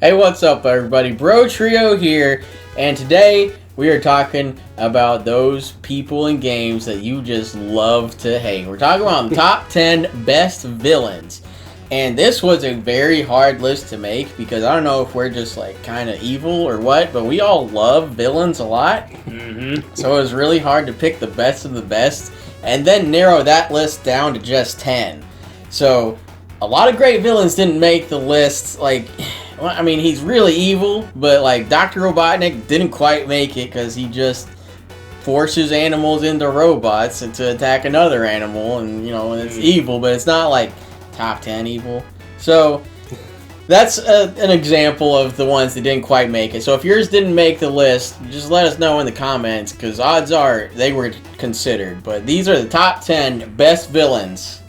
Hey, what's up, everybody? Brotrio here, and today we are talking about those people in games that you just love to hate. We're talking about the top 10 best villains, and this was a very hard list to make because I don't know if we're just like kind of evil or what, but we all love villains a lot. So it was really hard to pick the best of the best and then narrow that list down to just 10. So a lot of great villains didn't make the list. Like, I mean, he's really evil, but like Dr. Robotnik didn't quite make it because he just forces animals into robots and to attack another animal, and it's evil, but it's not like top 10 evil. So that's an example of the ones that didn't quite make it. So if yours didn't make the list, just let us know in the comments, because odds are they were considered. But these are the top 10 best villains.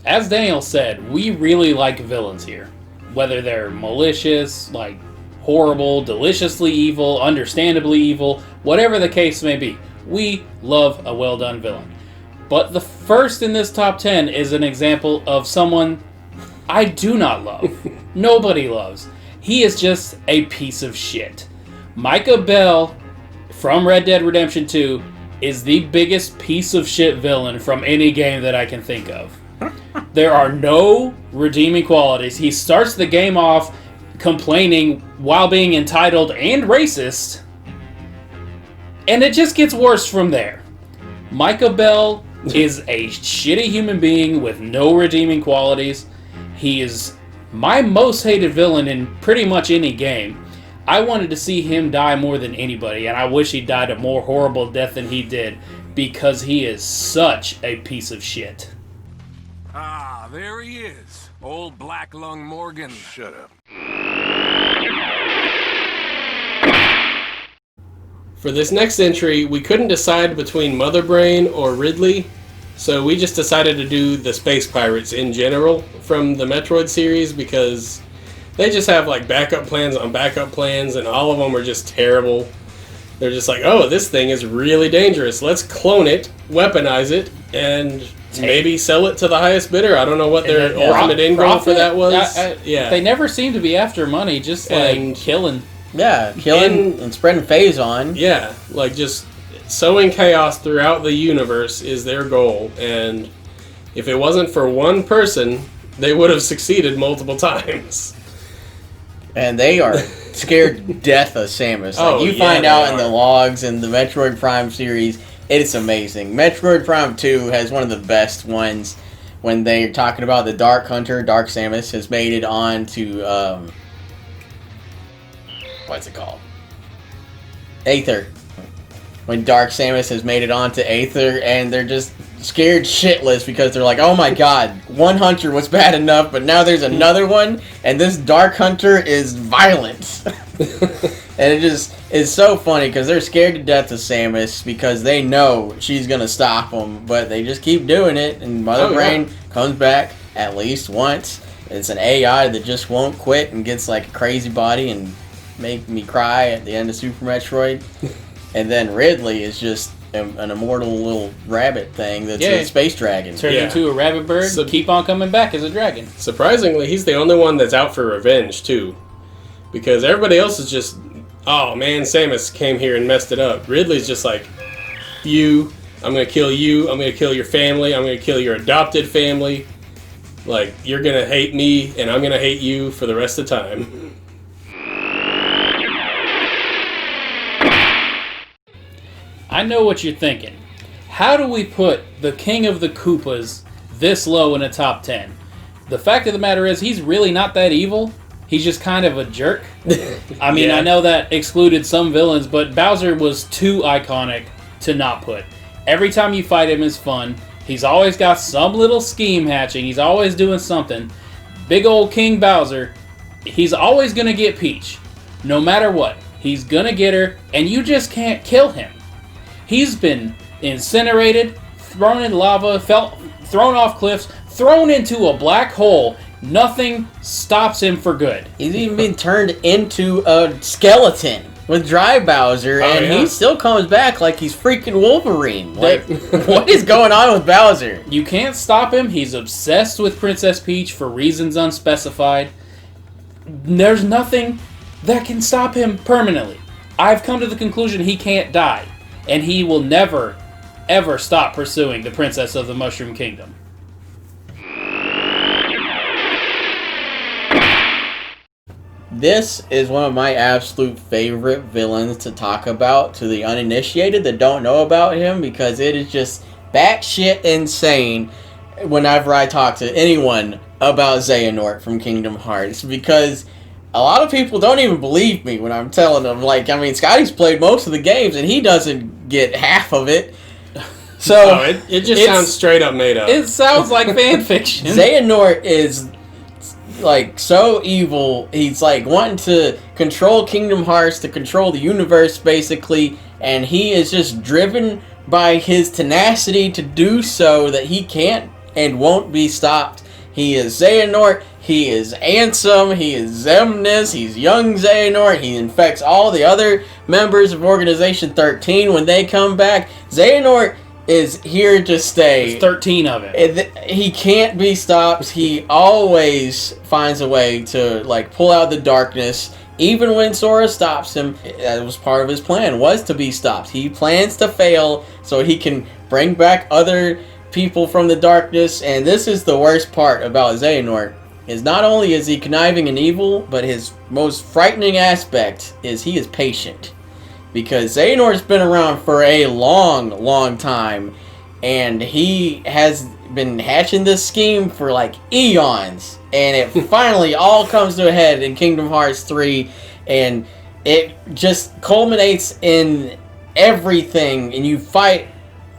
As Daniel said, we really like villains here. Whether they're malicious, like horrible, deliciously evil, understandably evil, whatever the case may be, we love a well-done villain. But the first in this top 10 is an example of someone I do not love. Nobody loves. He is just a piece of shit. Micah Bell from Red Dead Redemption 2 is the biggest piece of shit villain from any game that I can think of. There are no redeeming qualities. He starts the game off complaining while being entitled and racist, and it just gets worse from there. Micah Bell is a shitty human being with no redeeming qualities. He is my most hated villain in pretty much any game. I wanted to see him die more than anybody, and I wish he died a more horrible death than he did, because he is such a piece of shit. Ah, there he is. Old Black Lung Morgan. Shut up. For this next entry, we couldn't decide between Mother Brain or Ridley, so we just decided to do the Space Pirates in general from the Metroid series, because they just have like backup plans on backup plans, and all of them are just terrible. They're just like, oh, this thing is really dangerous. Let's clone it, weaponize it, and maybe sell it to the highest bidder. I don't know what their ultimate end goal for that was. Yeah, they never seem to be after money, just like killing. Yeah, killing and spreading phase on. Yeah, like just sowing chaos throughout the universe is their goal. And if it wasn't for one person, they would have succeeded multiple times. And they are scared to death of Samus. Like, you find out in the logs in the Metroid Prime series, it's amazing. Metroid Prime 2 has one of the best ones when they're talking about the Dark Hunter. Dark Samus has made it on to, what's it called? Aether. When Dark Samus has made it onto Aether, and they're just scared shitless because they're like, oh my god, one hunter was bad enough, but now there's another one, and this Dark Hunter is violent. And it just is so funny because they're scared to death of Samus because they know she's going to stop them, but they just keep doing it, and Mother Brain comes back at least once. It's an AI that just won't quit and gets like a crazy body and make me cry at the end of Super Metroid. And then Ridley is just an immortal little rabbit thing that's a space dragon. Turn into a rabbit bird, keep on coming back as a dragon. Surprisingly, he's the only one that's out for revenge, too. Because everybody else is just, oh man, Samus came here and messed it up. Ridley's just like, I'm going to kill you, I'm going to kill your family, I'm going to kill your adopted family. Like, you're going to hate me, and I'm going to hate you for the rest of time. I know what you're thinking. How do we put the King of the Koopas this low in a top 10? The fact of the matter is, he's really not that evil. He's just kind of a jerk. I mean, I know that excluded some villains, but Bowser was too iconic to not put. Every time you fight him is fun. He's always got some little scheme hatching. He's always doing something. Big old King Bowser, he's always going to get Peach. No matter what. He's going to get her, and you just can't kill him. He's been incinerated, thrown in lava, thrown off cliffs, thrown into a black hole. Nothing stops him for good. He's even been turned into a skeleton. with Dry Bowser, and he still comes back like he's freaking Wolverine. Like, what is going on with Bowser? You can't stop him. He's obsessed with Princess Peach for reasons unspecified. There's nothing that can stop him permanently. I've come to the conclusion he can't die, and he will never, ever stop pursuing the Princess of the Mushroom Kingdom. This is one of my absolute favorite villains to talk about to the uninitiated that don't know about him, because it is just batshit insane whenever I talk to anyone about Xehanort from Kingdom Hearts, because a lot of people don't even believe me when I'm telling them. Like, I mean, Scotty's played most of the games and he doesn't get half of it. So it just sounds straight up made up. It sounds like fan fiction. Xehanort is like so evil. He's like wanting to control Kingdom Hearts, to control the universe basically, and he is just driven by his tenacity to do so, that he can't and won't be stopped. He is Xehanort, he is Ansem, he is Xemnas, he's young Xehanort, he infects all the other members of Organization 13 when they come back. Xehanort is here to stay. There's 13 of it. He can't be stopped. He always finds a way to like pull out the darkness. Even when Sora stops him, that was part of his plan, was to be stopped. He plans to fail so he can bring back other people from the darkness. And this is the worst part about Xehanort, is not only is he conniving and evil, but his most frightening aspect is he is patient. Because Xehanort's been around for a long, long time, and he has been hatching this scheme for like eons, and it finally all comes to a head in Kingdom Hearts 3, and it just culminates in everything, and you fight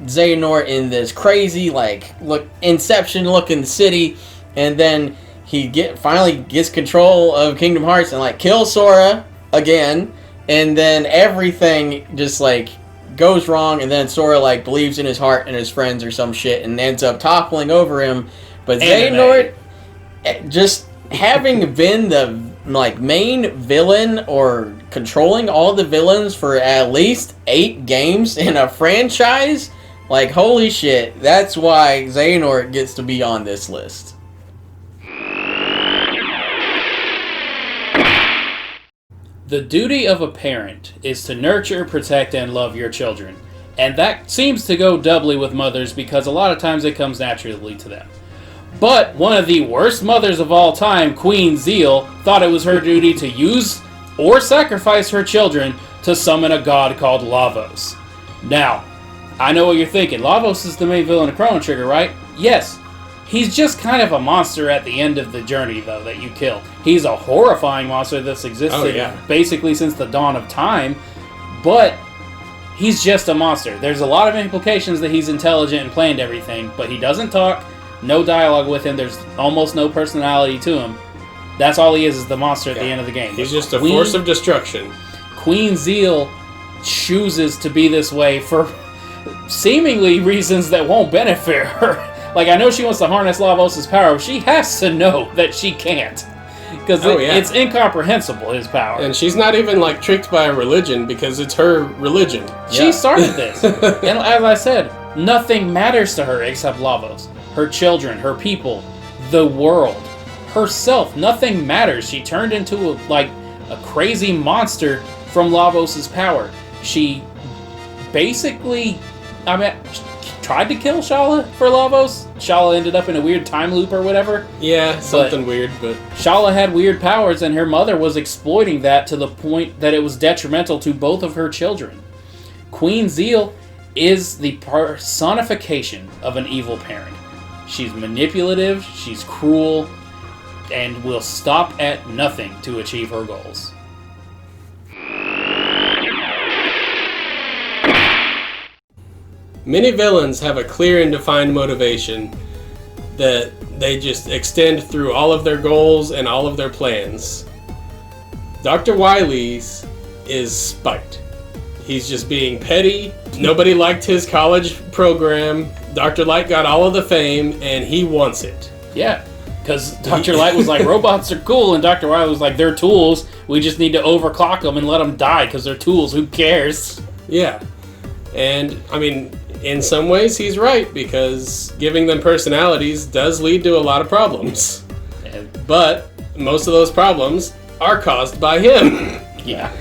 Xehanort in this crazy, like, Inception-looking city, and then he finally gets control of Kingdom Hearts and like kills Sora again. And then everything just, like, goes wrong, and then Sora, like, believes in his heart and his friends or some shit and ends up toppling over him. But Xehanort, just having been the, like, main villain or controlling all the villains for at least 8 games in a franchise, like, holy shit, that's why Xehanort gets to be on this list. The duty of a parent is to nurture, protect, and love your children. And that seems to go doubly with mothers, because a lot of times it comes naturally to them. But one of the worst mothers of all time, Queen Zeal, thought it was her duty to use or sacrifice her children to summon a god called Lavos. Now, I know what you're thinking. Lavos is the main villain of Chrono Trigger, right? Yes. He's just kind of a monster at the end of the journey, though, that you kill. He's a horrifying monster that's existed basically since the dawn of time, but he's just a monster. There's a lot of implications that he's intelligent and planned everything, but he doesn't talk, no dialogue with him, there's almost no personality to him. That's all he is the monster at the end of the game. He's just a force of destruction. Queen Zeal chooses to be this way for seemingly reasons that won't benefit her. Like, I know she wants to harness Lavos' power, but she has to know that she can't. Because it's incomprehensible, his power. And she's not even, like, tricked by a religion, because it's her religion. She started this. And as I said, nothing matters to her except Lavos. Her children, her people, the world, herself. Nothing matters. She turned into, a crazy monster from Lavos' power. She basically... tried to kill Shala for Lavos. Shala ended up in a weird time loop or whatever. Yeah, something weird, but... Shala had weird powers, and her mother was exploiting that to the point that it was detrimental to both of her children. Queen Zeal is the personification of an evil parent. She's manipulative, she's cruel, and will stop at nothing to achieve her goals. Many villains have a clear and defined motivation that they just extend through all of their goals and all of their plans. Dr. Wily's is spite. He's just being petty. Nobody liked his college program. Dr. Light got all of the fame, and he wants it. Yeah, because Dr. Light was like, robots are cool, and Dr. Wily was like, they're tools. We just need to overclock them and let them die because they're tools. Who cares? Yeah. And, I mean, in some ways he's right, because giving them personalities does lead to a lot of problems. But most of those problems are caused by him. Yeah.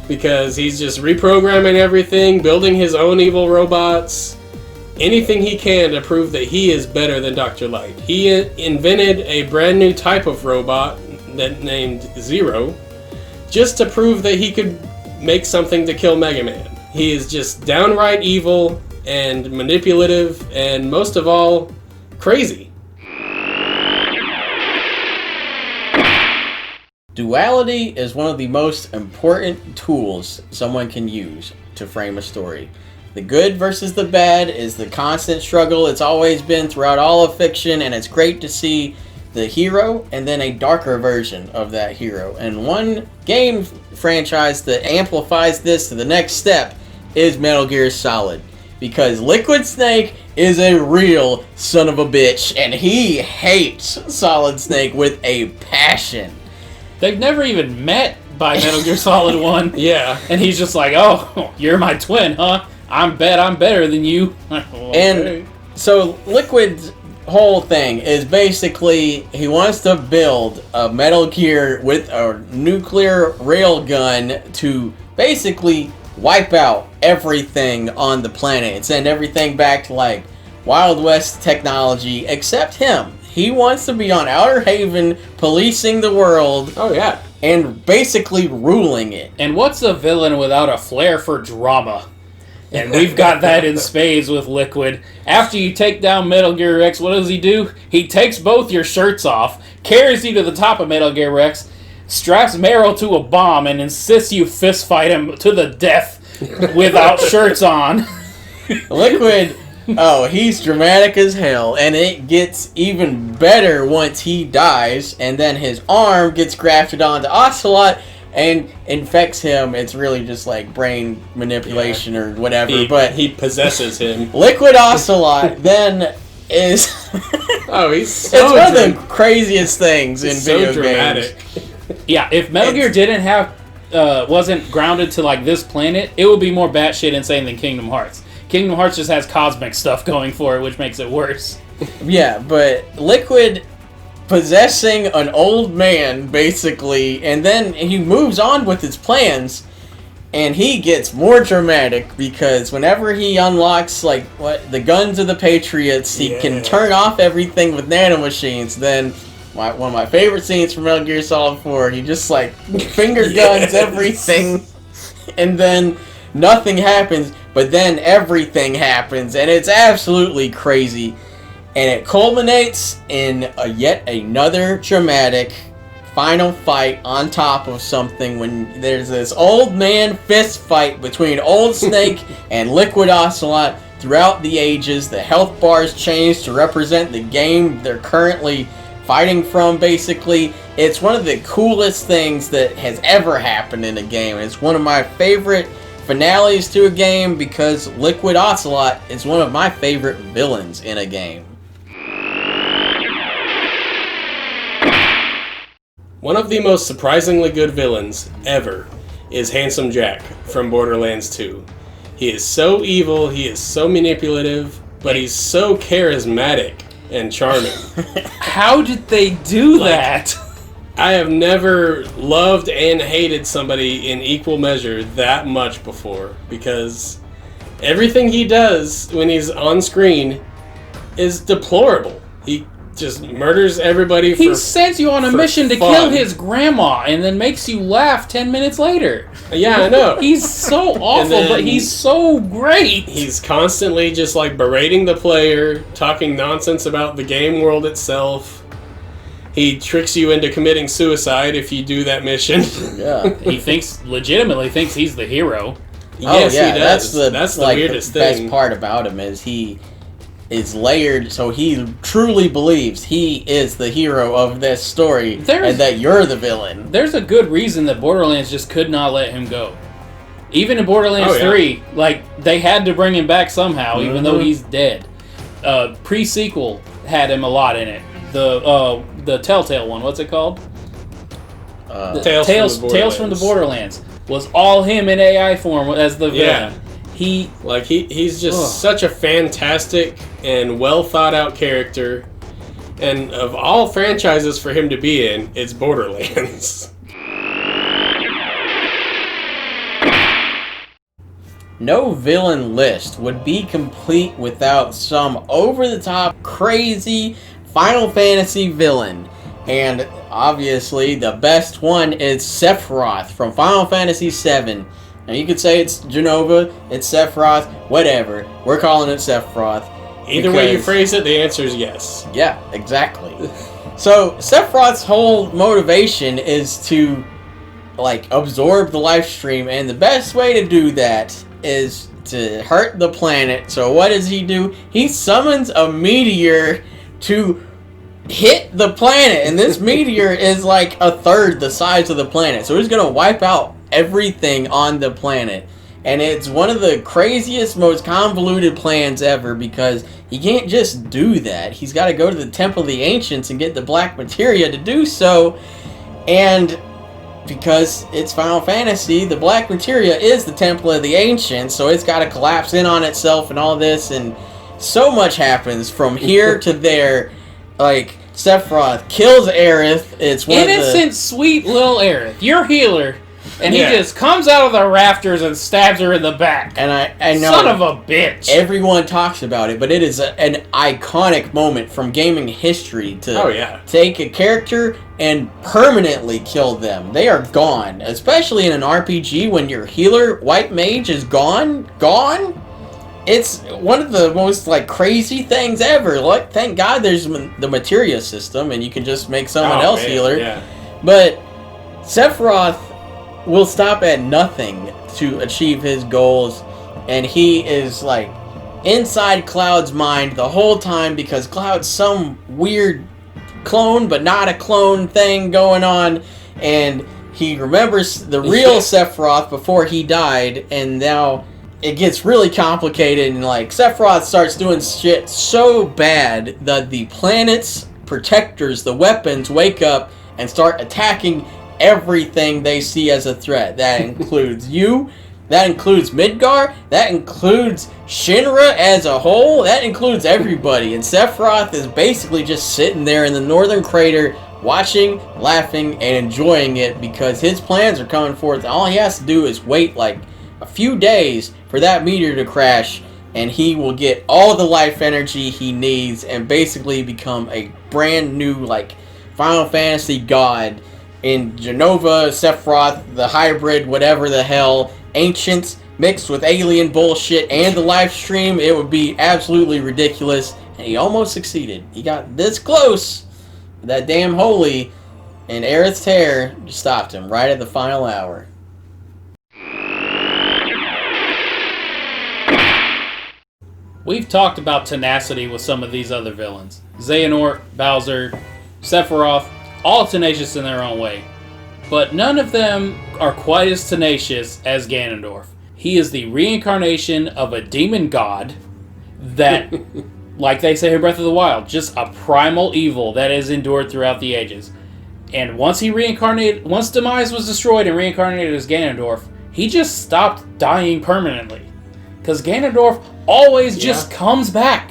Because he's just reprogramming everything, building his own evil robots, anything he can to prove that he is better than Dr. Light. He invented a brand new type of robot that named Zero, just to prove that he could make something to kill Mega Man. He is just downright evil and manipulative and, most of all, crazy. Duality is one of the most important tools someone can use to frame a story. The good versus the bad is the constant struggle it's always been throughout all of fiction, and it's great to see the hero and then a darker version of that hero. And one game franchise that amplifies this to the next step is Metal Gear Solid. Because Liquid Snake is a real son of a bitch, and he hates Solid Snake with a passion. They've never even met by Metal Gear Solid 1. Yeah. And he's just like, oh, you're my twin, huh? I'm better than you. Okay. And so Liquid's whole thing is basically he wants to build a Metal Gear with a nuclear railgun to basically wipe out everything on the planet and send everything back to like Wild West technology except him. He wants to be on Outer Haven policing the world. Oh, yeah. And basically ruling it. And what's a villain without a flair for drama? And we've got that in spades with Liquid. After you take down Metal Gear Rex, what does he do? He takes both your shirts off, carries you to the top of Metal Gear Rex, straps Meryl to a bomb, and insists you fist fight him to the death without shirts on. Liquid, oh, he's dramatic as hell, and it gets even better once he dies, and then his arm gets grafted onto Ocelot and infects him. It's really just like brain manipulation or whatever, but he possesses him. Liquid Ocelot then is oh, he's so it's one of the craziest things in video dramatic. games. Yeah, if Metal Gear didn't have wasn't grounded to like this planet, it would be more batshit insane than Kingdom Hearts. Kingdom Hearts just has cosmic stuff going for it, which makes it worse. Yeah, but Liquid possessing an old man, basically, and then he moves on with his plans, and he gets more dramatic because whenever he unlocks, like, the guns of the Patriots, he can turn off everything with nanomachines. Then, one of my favorite scenes from Metal Gear Solid 4, he just, like, finger guns everything, and then nothing happens, but then everything happens, and it's absolutely crazy. And it culminates in yet another dramatic final fight on top of something when there's this old man fist fight between Old Snake and Liquid Ocelot throughout the ages. The health bars change to represent the game they're currently fighting from, basically. It's one of the coolest things that has ever happened in a game. It's one of my favorite finales to a game because Liquid Ocelot is one of my favorite villains in a game. One of the most surprisingly good villains ever is Handsome Jack from Borderlands 2. He is so evil, he is so manipulative, but he's so charismatic and charming. How did they do that? I have never loved and hated somebody in equal measure that much before, because everything he does when he's on screen is deplorable. He just murders everybody He sends you on a mission to kill his grandma and then makes you laugh 10 minutes later. Yeah, I know. He's so awful, but he's so great. He's constantly just like berating the player, talking nonsense about the game world itself. He tricks you into committing suicide if you do that mission. Yeah. He legitimately thinks he's the hero. Yes, he does. That's the weirdest the thing. best part about him is he is layered, so he truly believes he is the hero of this story and that you're the villain. There's a good reason that Borderlands just could not let him go. Even in Borderlands 3, like, they had to bring him back somehow, even though he's dead. Pre-sequel had him a lot in it. The Telltale one, what's it called? Tales from the Borderlands was all him in AI form as the villain. He's just such a fantastic and well thought out character. And of all franchises for him to be in, it's Borderlands. No villain list would be complete without some over-the-top, crazy Final Fantasy villain. And obviously, the best one is Sephiroth from Final Fantasy VII. Now, you could say it's Jenova, it's Sephiroth, whatever. We're calling it Sephiroth. Either way you phrase it, the answer is yes. Yeah, exactly. So, Sephiroth's whole motivation is to, absorb the life stream, and the best way to do that is to hurt the planet. So what does he do? He summons a meteor to hit the planet, and this meteor is like a third the size of the planet. So he's gonna wipe out everything on the planet. And it's one of the craziest, most convoluted plans ever, because he can't just do that. He's got to go to the Temple of the Ancients and get the black materia to do so. And because it's Final Fantasy, the black materia is the Temple of the Ancients, so it's got to collapse in on itself and all this. And so much happens from here to there. Sephiroth kills Aerith. It's one innocent, sweet little Aerith. Your healer. And he just comes out of the rafters and stabs her in the back. And I know. Son of a bitch. Everyone talks about it, but it is an iconic moment from gaming history to take a character and permanently kill them. They are gone. Especially in an RPG when your healer, White Mage, is gone. It's one of the most crazy things ever. Thank God there's the materia system and you can just make someone else healer. Yeah. But Sephiroth will stop at nothing to achieve his goals, and he is inside Cloud's mind the whole time, because Cloud's some weird clone but not a clone thing going on, and he remembers the real Sephiroth before he died, and now it gets really complicated, and Sephiroth starts doing shit so bad that the planet's protectors, the weapons, wake up and start attacking everything they see as a threat. That includes you, that includes Midgar, that includes Shinra as a whole, that includes everybody. And Sephiroth is basically just sitting there in the northern crater watching, laughing, and enjoying it, because his plans are coming forth. All he has to do is wait a few days for that meteor to crash, and he will get all the life energy he needs and basically become a brand new Final Fantasy god in Jenova, Sephiroth, the hybrid, whatever the hell, ancients mixed with alien bullshit and the live stream. It would be absolutely ridiculous, and he almost succeeded. He got this close, that damn holy, and Aerith's tear just stopped him right at the final hour. We've talked about tenacity with some of these other villains. Xehanort, Bowser, Sephiroth, all tenacious in their own way. But none of them are quite as tenacious as Ganondorf. He is the reincarnation of a demon god that, like they say in Breath of the Wild, just a primal evil that has endured throughout the ages. And once Demise was destroyed and reincarnated as Ganondorf, he just stopped dying permanently. Because Ganondorf always just comes back.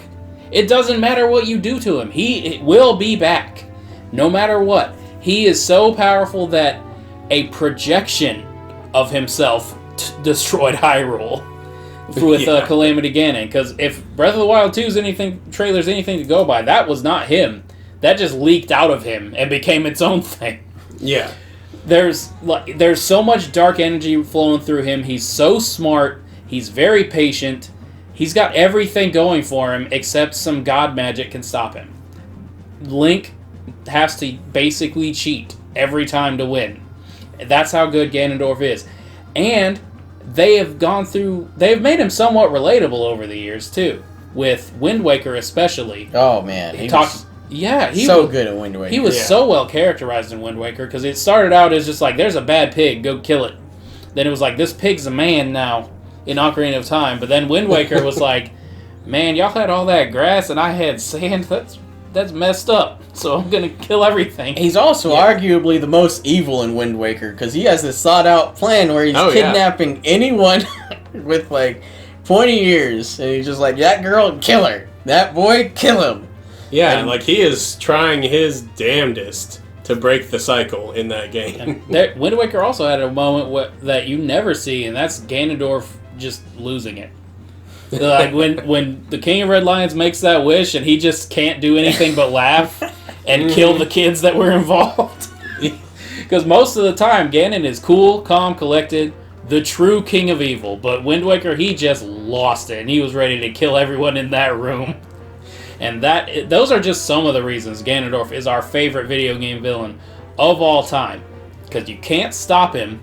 It doesn't matter what you do to him. He will be back. No matter what. He is so powerful that a projection of himself destroyed Hyrule with Calamity Ganon. Because if Breath of the Wild 2's trailer's anything to go by, that was not him. That just leaked out of him and became its own thing. Yeah. There's so much dark energy flowing through him. He's so smart. He's very patient. He's got everything going for him except some god magic can stop him. Link has to basically cheat every time to win. That's how good Ganondorf is. And they've made him somewhat relatable over the years too, with Wind Waker especially. Oh man, he was so good at Wind Waker. He was so well characterized in Wind Waker, because it started out as just there's a bad pig, go kill it. Then it was this pig's a man now in Ocarina of Time. But then Wind Waker was man, y'all had all that grass and I had sand. that's messed up. So I'm gonna kill everything. He's also arguably the most evil in Wind Waker because he has this thought out plan where he's kidnapping anyone with like pointy ears, and he's just like, that girl, kill her. That boy, kill him. Yeah, and like he is trying his damnedest to break the cycle in that game. Wind Waker also had a moment that you never see, and that's Ganondorf just losing it. Like when the King of Red Lions makes that wish, and he just can't do anything but laugh and kill the kids that were involved. Because most of the time, Ganon is cool, calm, collected, the true king of evil. But Wind Waker, he just lost it, and he was ready to kill everyone in that room. And those are just some of the reasons Ganondorf is our favorite video game villain of all time. Because you can't stop him,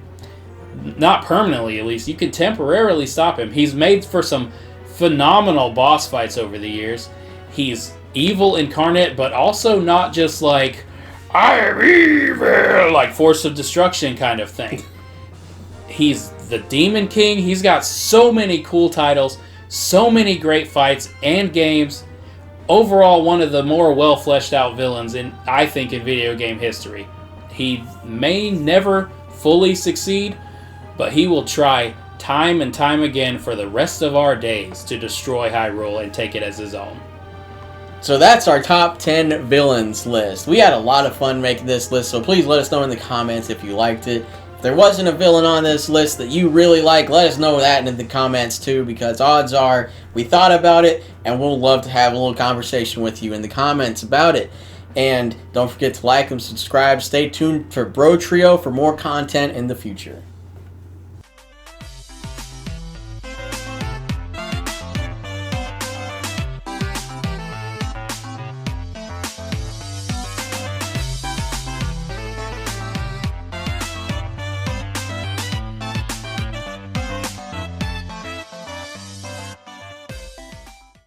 not permanently at least. You can temporarily stop him. He's made for some phenomenal boss fights over the years. He's evil incarnate, but also not just like, I am evil, like Force of Destruction kind of thing. He's the Demon King. He's got so many cool titles, so many great fights and games. Overall, one of the more well fleshed out villains I think in video game history. He may never fully succeed, but he will try time and time again for the rest of our days to destroy Hyrule and take it as his own. So that's our top 10 villains list. We had a lot of fun making this list, so please let us know in the comments if you liked it. If there wasn't a villain on this list that you really like, let us know that in the comments too, because odds are we thought about it, and we'll love to have a little conversation with you in the comments about it. And don't forget to like and subscribe. Stay tuned for Brotrio for more content in the future.